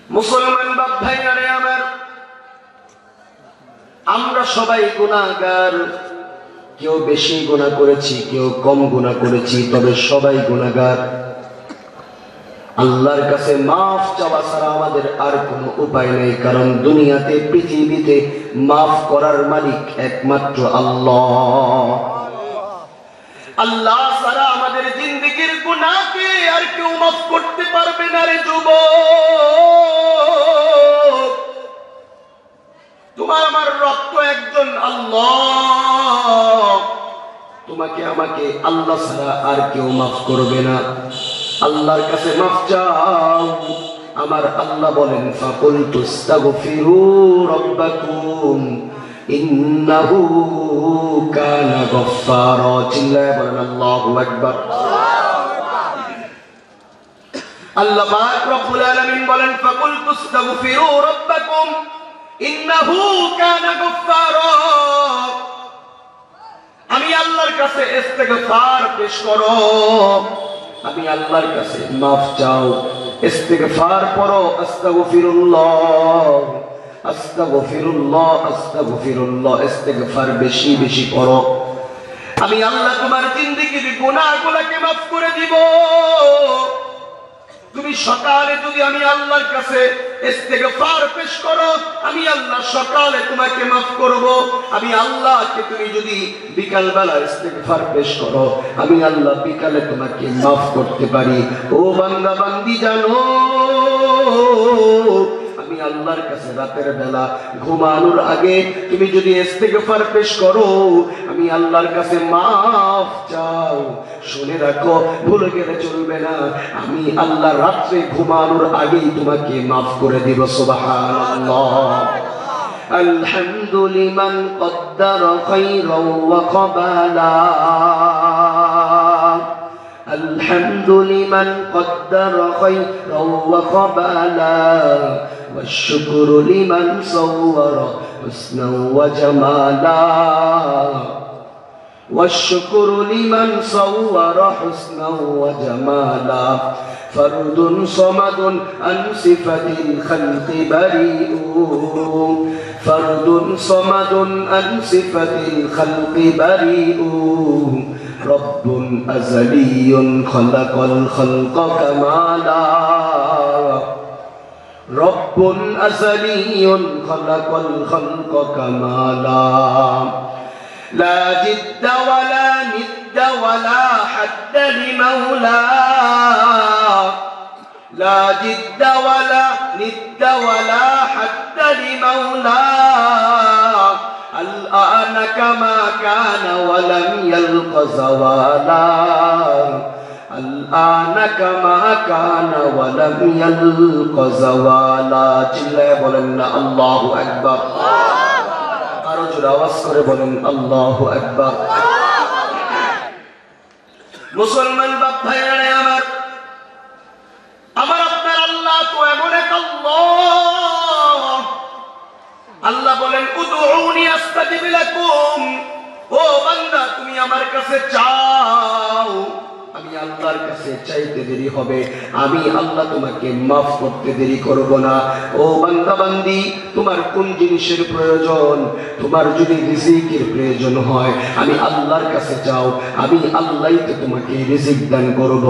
মুসলমান বাপ ভাইয়ারে আমার, আমরা সবাই গুনাহগার। কেউ বেশি গুনাহ করেছি, কেউ কম গুনাহ করেছি, তবে সবাই গুনাহগার। আল্লাহর কাছে মাফ চাওয়া ছাড়া আমাদের আর কোনো উপায় নেই, কারণ দুনিয়াতে পৃথিবীতে মাফ করার মালিক একমাত্র আল্লাহ। আল্লাহ ছাড়া আমাদের জিন্দেগির গুনাহকে আর কেউ মাফ করতে পারবে না রে যুবক। তোমার আমার রক্ত একজন আল্লাহ, তোমাকে আমাকে আল্লাহ ছাড়া আর কেউ মাফ করবে না। আল্লাহর কাছে মাফ চাও। আমার আল্লাহ বলেন, ফাকুলতু আস্তাগফিরু রাব্বাকুম ইন্নাহু কানা গফফারা। চিল্লায়ে বলেন আল্লাহু আকবার। আল্লাহ পাক রব্বুল আলামিন বলেন, ফাকুলতু আস্তাগফিরু রাব্বাকুম ইন্নাহু কানা গফফারা। আমি আল্লাহর কাছে ইস্তিগফার পেশ করো, আমি আল্লাহর কাছে মাফ চাও, ইস্তিগফার পড়ো। আস্তাগফিরুল্লাহ আস্তাগফিরুল্লাহ আস্তাগফিরুল্লাহ, ইস্তিগফার বেশি বেশি পড়ো। আমি আল্লাহ তোমার জিন্দেগির গুনাহগুলোকে মাফ করে দিব। তুমি সকালে যদি আমি আল্লাহর কাছে ইস্তিগফার পেশ করো, আমি আল্লাহ সকালে তোমাকে মাফ করব। আমি আল্লাহকে তুমি যদি বিকাল বেলা ইস্তিগফার পেশ করো, আমি আল্লাহ বিকালে তোমাকে মাফ করতে পারি। ও বান্দা বান্দি জানো, আমি আল্লাহর কাছে রাতের বেলা ঘুমানোর আগে তুমি যদি ইস্তিগফার পেশ করো, আমি আল্লাহর কাছে মাফ চাও। শুনে রাখো, ভুলে গেলে চলবে না, আমি আল্লাহ রাত্রে ঘুমানোর আগেই তোমাকে মাফ করে দিব। সুবহানাল্লাহ। আলহামদুলিমান কদ্দারা খায়রান ওয়া কাবালা। আলহামদুলিমান কদ্দারা খায়রান ওয়া কাবালা। والشكر لمن صور حسنا وجمالا. والشكر لمن صور حسنا وجمالا. فرد صمد عن صفة الخلق بريء. فرد صمد عن صفة الخلق بريء. رب أزلي خلق الخلق كمالا. رب أزلي خلق الخلق كمالا. لا جد ولا ند ولا حد لمولى. لا جد ولا ند ولا حد لمولى. الآن كما كان ولم يلق زوالا. الآن كما كان ولم يلق زوالا. চিল্লায়ে বলেন না আল্লাহু আকবার। আরো জোরে আওয়াজ করে বলেন আল্লাহু আকবার। মুসলমান বাপ ভাইরা আমার, আমার আপনার আল্লাহ তো এমন এক আল্লাহ। আল্লাহ বলেন, উদউনি আস্তাজিব লাকুম। ও বান্দা, তুমি আমার কাছে চাও, আমি আল্লাহর কাছে চাইতে দেরি হবে, আমি আল্লাহ তোমাকে মাফ করতে দেরি করব না। ও বান্দা বান্দি, তোমার কোন জিনিসের প্রয়োজন? তোমার যদি রিজিকের প্রয়োজন হয়, আমি আল্লাহর কাছে চাও, আমি আল্লাহই তো তোমাকে রিজিক দান করব।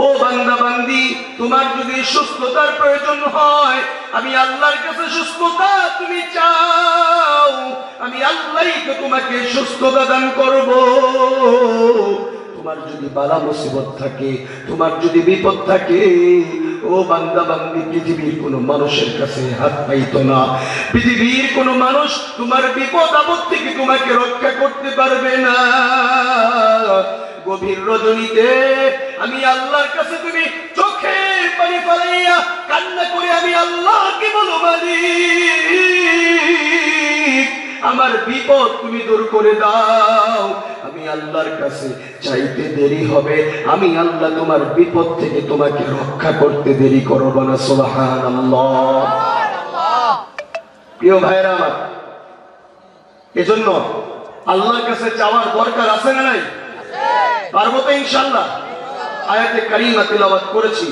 ও বান্দা বান্দি, তোমার যদি সুস্থতার প্রয়োজন হয়, আমি আল্লাহর কাছে সুস্থতা তুমি চাও, আমি আল্লাহই তো তোমাকে সুস্থতা দান করব। তোমার যদি বালা মুসিবত থাকে, তোমার যদি বিপদ থাকে, ও বান্দা বান্দি, পৃথিবীর কোন মানুষের কাছে হাত পাইতো না। পৃথিবীর কোন মানুষ তোমার বিপদ আপদ থেকে তোমাকে রক্ষা করতে পারবে না। গভীর রজনীতে আমি আল্লাহর কাছে তুমি চোখে পানি ফেলাইয়া কান্না করে আমি আল্লাহকে বলো, মালিক আমার বিপদ তুমি দূর করে দাও। আমি আল্লাহর কাছে চাইতে দেরি হবে, আমি আল্লাহ তোমার বিপদ থেকে তোমাকে রক্ষা করতে দেরি করব না। সুবহানাল্লাহ। প্রিয় ভাইরা আমার, এজন্য আল্লাহর কাছে চাওয়ার দরকার আছে না নাই? পারবো তো ইনশাআল্লাহ। আয়াতে কারিমা তিলাওয়াত করেছি।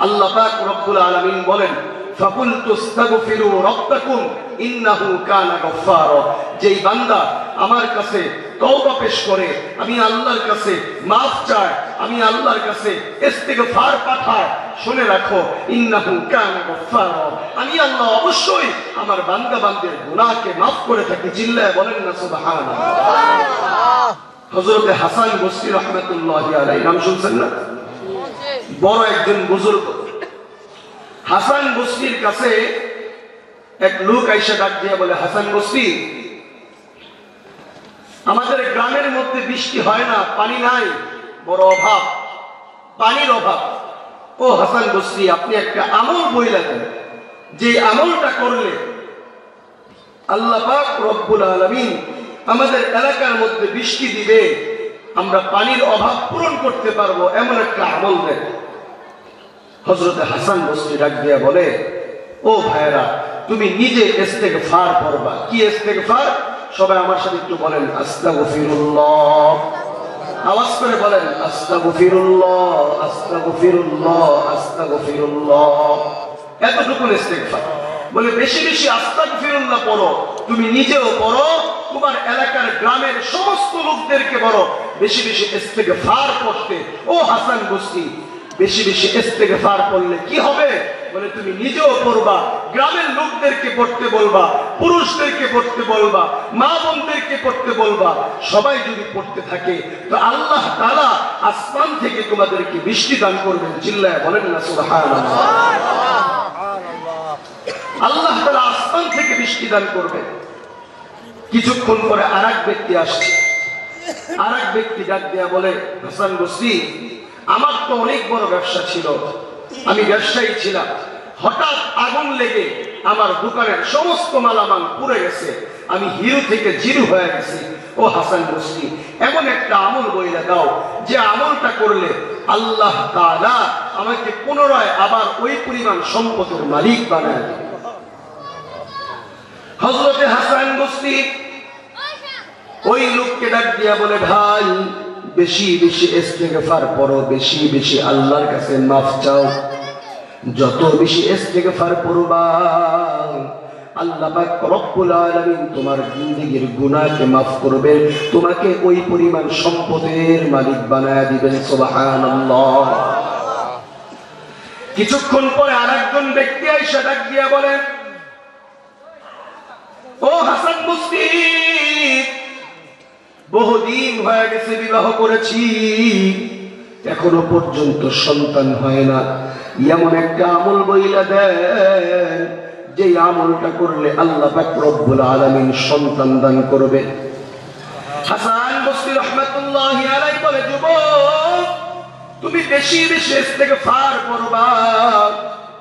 আল্লাহ পাক রব্বুল আলামিন বলেন, ফাকুলতু আস্তাগফিরু রাব্বাকুম ইন্নাহু কানা গফফারা। যেই বান্দা আমার কাছে তওবা পেশ করে, আমি আল্লাহর কাছে মাফ চায়, আমি আল্লাহর কাছে ইস্তিগফার পাঠায়, শুনে রাখো ইন্নাহু কানা গফফারা, আমি আল্লাহ অবশ্যই আমার বান্দা বান্দির গুনাহকে মাফ করে থাকি। চিল্লায় বলেন না সুবহানাল্লাহ। হযরত হাসান বসরি রাহমাতুল্লাহি আলাইহি নাম শুনছেন না? বড় একজন বুজুর্গ। হাসান বসরির কাছে এক লোক আইসা ডাক দিয়ে বলে, হাসান বসরি, আমাদের গ্রামের মধ্যে বৃষ্টি হয় না, পানি নাই, বড় অভাব, পানির অভাব। ও হাসান বসরি, আপনি একটা আমল বইলা দেন, যে আমলটা করলে আল্লাহ পাক রব্বুল আলামিন আমাদের এলাকার মধ্যে বৃষ্টি দিবে, আমরা পানির অভাব পূরণ করতে পারবো, এমন একটা আমল দেন। হযরত হাসান বসরি ডাক দিয়া বলে, ও ভাইরা, তুমি নিজে ইস্তিগফার করবা। কি ইস্তিগফার? সবাই আমার সাথে একটু বলেন, আস্তাগফিরুল্লাহ। আওয়াজ করে বলেন, আস্তাগফিরুল্লাহ, আস্তাগফিরুল্লাহ, আস্তাগফিরুল্লাহ। এতটুকু ইস্তিগফার। বলে বেশি বেশি আস্তাগফিরুল্লাহ পড়ো, তুমি নিজেও পড়ো, তোমার এলাকার গ্রামের সমস্ত লোকদেরকে বলো বেশি বেশি ইস্তিগফার করতে। ও হাসান বসরি, বেশি বেশি ইস্তিগফার করলে কি হবে? বলে তুমি নিজেও পড়বা, গ্রামের লোকদেরকে পড়তে বলবা, পুরুষদেরকে পড়তে বলবা, মা বোনদেরকে পড়তে বলবা। সবাই যদি পড়তে থাকে তো আল্লাহ তাআলা আসমান থেকে তোমাদেরকে বৃষ্টি দান করবেন। চিল্লায় বলেন না সুবহানাল্লাহ। আল্লাহ তাআলা আসমান থেকে বৃষ্টি দান করবেন। কিছুক্ষণ পরে আরেক ব্যক্তি আসছে। আরেক ব্যক্তি ডাক দিয়া বলে, হাসান বসরি, আমার তো অনেক বড় ব্যবসা ছিল, আমি ব্যবসায়ী ছিলাম, হঠাৎ আগুন লেগে আমার দোকানের সমস্ত মালামাল পুড়ে গেছে, আমি হিরো থেকে জিরো হয়ে গেছি। ও হাসান বসরি, এমন একটা আমল বইলা দাও, যে আমলটা করলে আল্লাহ তাআলা আমাকে পুনরায় আবার ওই পরিমাণ সম্পদের মালিক বানায় দেবে। হযরত হাসান বসরি ওই লোককে ডাক দিয়া বলে, ভাই, বেশি বেশি ইস্তিগফার পড়ো, বেশি বেশি আল্লাহর কাছে মাফ চাও। যত বেশি ইস্তিগফার করবা, আল্লাহ পাক রব্বুল আলামিন তোমার জিন্দেগীর গুনাহকে মাফ করবে, তোমাকে ওই পরিমাণ সম্পদের মালিক বানায় দিবেন। সুবহানাল্লাহ। কিছুক্ষণ পরে আরেকজন ব্যক্তি এসে ডাক দিয়া বলেন, ও হাসান বসরি, বহুদিন হয়ে গেছে বিবাহ করেছি, এখনো পর্যন্ত সন্তান হয় না, এমন একটা আমল বইলা দেন, যে আমলটা করলে আল্লাহ পাক রব্বুল আলামিন সন্তান দান করবে। হাসান বসরি রাহমাতুল্লাহি আলাইহি বলে, যুবক, তুমি বেশি বেশি ইস্তিগফার করবা,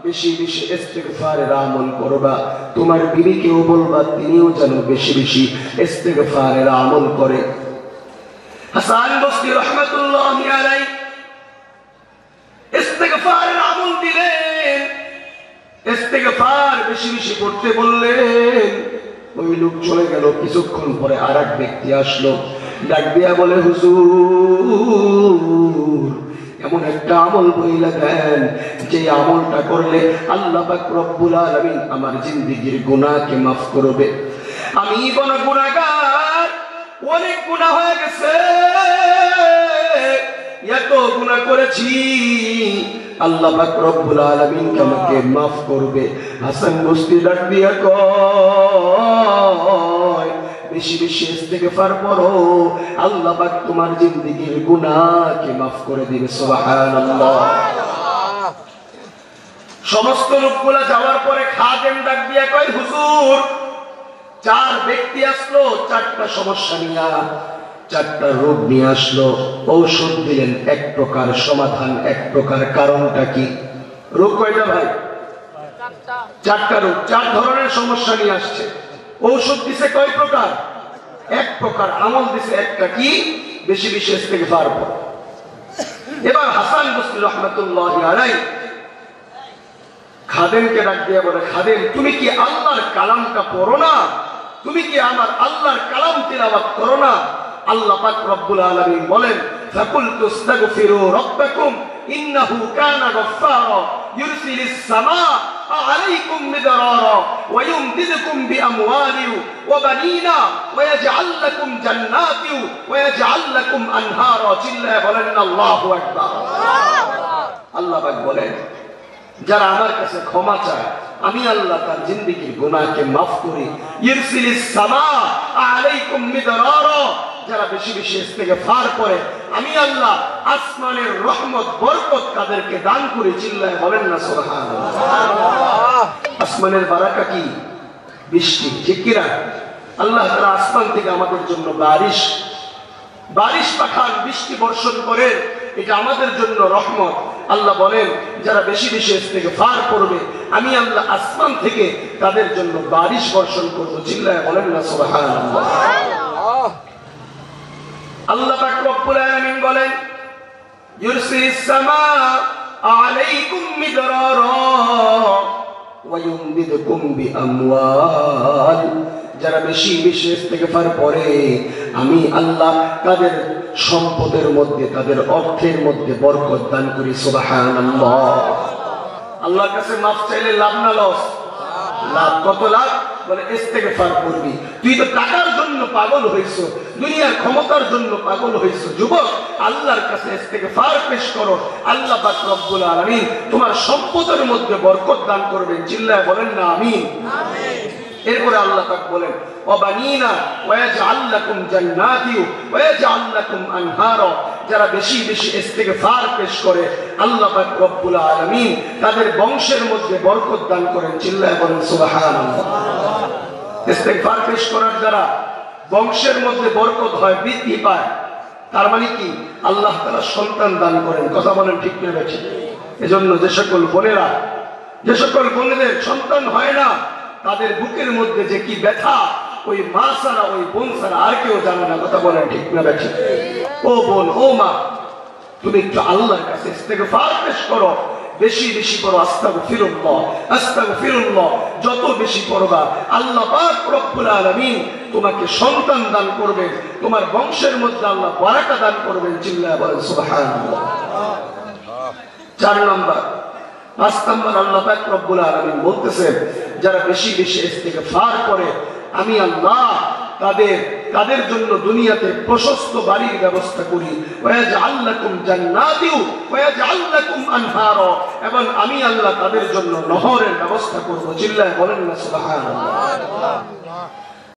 বেশি বেশি ইস্তিগফারের আমল করবা, তোমার বিবিকেও বলবা তিনিও যেন বেশি বেশি ইস্তিগফারের আমল করে। হাসান বসরি রাহমাতুল্লাহি আলাইহি ইস্তিগফারের আমল দিলেন, ইস্তিগফার বেশি বেশি করতে বললেন। ওই লোক চলে গেল। কিছুক্ষণ পরে আরেক ব্যক্তি আসলো, ডাক দিয়া বলে, হুজুর, এমন একটা আমল বইলা দেন, যে আমলটা করলে আল্লাহ পাক রব্বুল আলামিন আমার জিন্দেগীর গুনাহকে মাফ করবে। আমি বড় গুনাহগার, অনেক গুনাহ হয়ে গেছে, এত গুনাহ করেছি, আল্লাহ পাক রব্বুল আলামিন আমাকে মাফ করবে। হাসান বসরি ডাক দিয়া কয়, বেশি বেশি ইস্তিগফার করো, আল্লাহ পাক তোমার জিন্দেগীর গুনাহকে মাফ করে দিবে। সুবহানাল্লাহ। সমস্ত লোকগুলা যাওয়ার পরে খাদেম ডাক দিয়া কয়, হুজুর, 4 ব্যক্তি আসলো, 4টা সমস্যা নিয়ে, 4টা রোগ নিয়ে আসলো, ঔষধ দিলেন, এক প্রকার সমাধান, এক প্রকার। কারণটা কি? রোগ কয়টা ভাই? 4টা রোগ, 4 ধরনের সমস্যা নিয়ে আসছে। ঔষধ দিছে কয় প্রকার? এক প্রকার। আমল দিছে একটা, কি? বেশি বেশি ইস্তিগফার করো। এবার হাসান বসরি রাহমাতুল্লাহি আলাইহি খাদেমকে ডাক দিয়ে বলে, খাদেম, তুমি কি আল্লাহর কালামটা পড়ো না? তুমি কি আমার আল্লাহর কালাম তিলাওয়াত করো না? আল্লাহ পাক রব্বুল আলামিন বলেন, ফাকুলতু আস্তাগফিরু রাব্বাকুম ইন্নাহু কানা গফফারা ইউরসিলিস সামা আলাইকুম মিদরারা ওয়া ইউমদিদুকুম বিআমওয়ালিন ওয়া বানিনা ওয়া ইয়াজআল লাকুম জান্নাতিন ওয়া ইয়াজআল লাকুম আনহারা। চিল্লায়ে বলেন আল্লাহু আকবার। আল্লাহ পাক বলেন, যারা আমার কাছে ক্ষমা চায় আমি আল্লাহ তার জিন্দেগীর গুনাহকে মাফ করি। ইরসিলিস সামা আলাইকুম মিদরারা, যারা বেশি বেশি ইস্তেগফার করে আমি আল্লাহ আসমানের রহমত বরকত তাদেরকে দান করি। চিল্লায়ে বলেন না সুবহানাল্লাহ। আসমানের বারাকা কি? বৃষ্টি, ঠিক কি না? আল্লাহ তাআলা আসমান থেকে আমাদের জন্য বারিশ পাঠান, বৃষ্টি বর্ষণ করেন, এটা আমাদের জন্য রহমত। আল্লাহ বলেন, যারা বেশি বেশি ইস্তেগফার করবে আমি আল্লাহ আসমান থেকে তাদের জন্য বারিশ বর্ষণ করব। চিল্লায়ে বলেন না সুবহানাল্লাহ। আল্লাহ পাক রব্বুল আলামিন বলেন, ইউরসিলিস সামা আলাইকুম মিদরারা ওয়া ইউমদিদুকুম বিআমওয়াল, যারা বেশি বেশি ইস্তেগফার করে আমি আল্লাহ তাদের সম্পদের মধ্যে, তাদের অর্থের মধ্যে বরকত দান করি। সুবহানাল্লাহ। আল্লাহর কাছে মাফ চাইলে লাভ না লস? লাভ। কত লাভ? বলে ইস্তেগফার করবি। তুই তো টাকার জন্য পাগল হইছো, দুনিয়ার ক্ষমতার জন্য পাগল হইছো। যুবক, আল্লাহর কাছে ইস্তেগফার পেশ করো, আল্লাহ পাক রব্বুল আলামিন তোমার সম্পদের মধ্যে বরকত দান করবেন। চিল্লায়ে বলেন না আমিন। এরপরে আল্লাহ পাক বলেন, ওয়াবানিনা ওয়ায়াজআল লাকুম জান্নাতিন ওয়ায়াজআল লাকুম আনহারা, যারা বেশি বেশি ইস্তেগফার পেশ করে আল্লাহ পাক রব্বুল আলামিন তাদের বংশের মধ্যে বরকত দান করেন। চিল্লায়ে বলেন সুবহানাল্লাহ। ইস্তেগফার পেশ করার দ্বারা বংশের মধ্যে বরকত হয়, বৃদ্ধি পায়। তার মানে কি? আল্লাহ তাআলা সন্তান দান করেন। কথা বলেন ঠিক না বেঠিক? এজন্য যে সকল বোনেদের সন্তান হয় না তাদের বুকের মধ্যে যে কি ব্যথা, ওই মা ছাড়া, ওই বোন ছাড়া আর কেউ জানে না। কথা বলেন ঠিক না বেঠিক? ও বোন, ও মা, তুমি একটু আল্লাহর কাছে ইস্তেগফার পেশ করো, বেশি বেশি পড়ো আস্তাগফিরুল্লাহ আস্তাগফিরুল্লাহ। যত বেশি পড়বা আল্লাহ পাক রব্বুল আলামিন তোমাকে সন্তান দান করবেন, তোমার বংশের মধ্যে আল্লাহ বারাকা দান করবেন। চিল্লায়ে বলেন সুবহানাল্লাহ। 4 নম্বর, 5 নম্বর আল্লাহ পাক রব্বুল আলামিন বলতেছেন, যারা বেশি বেশি ইস্তেগফার করে আমি আল্লাহ তাদের জন্য দুনিয়াতে প্রশস্ত বাড়ির ব্যবস্থা করি। ওয়ায়াজআল লাকুম জান্নাতিন ওয়ায়াজআল লাকুম আনহারা, এবং আমি আল্লাহ তাদের জন্য নহরের ব্যবস্থা করব। চিল্লায়ে বলেন না সুবহানাল্লাহ।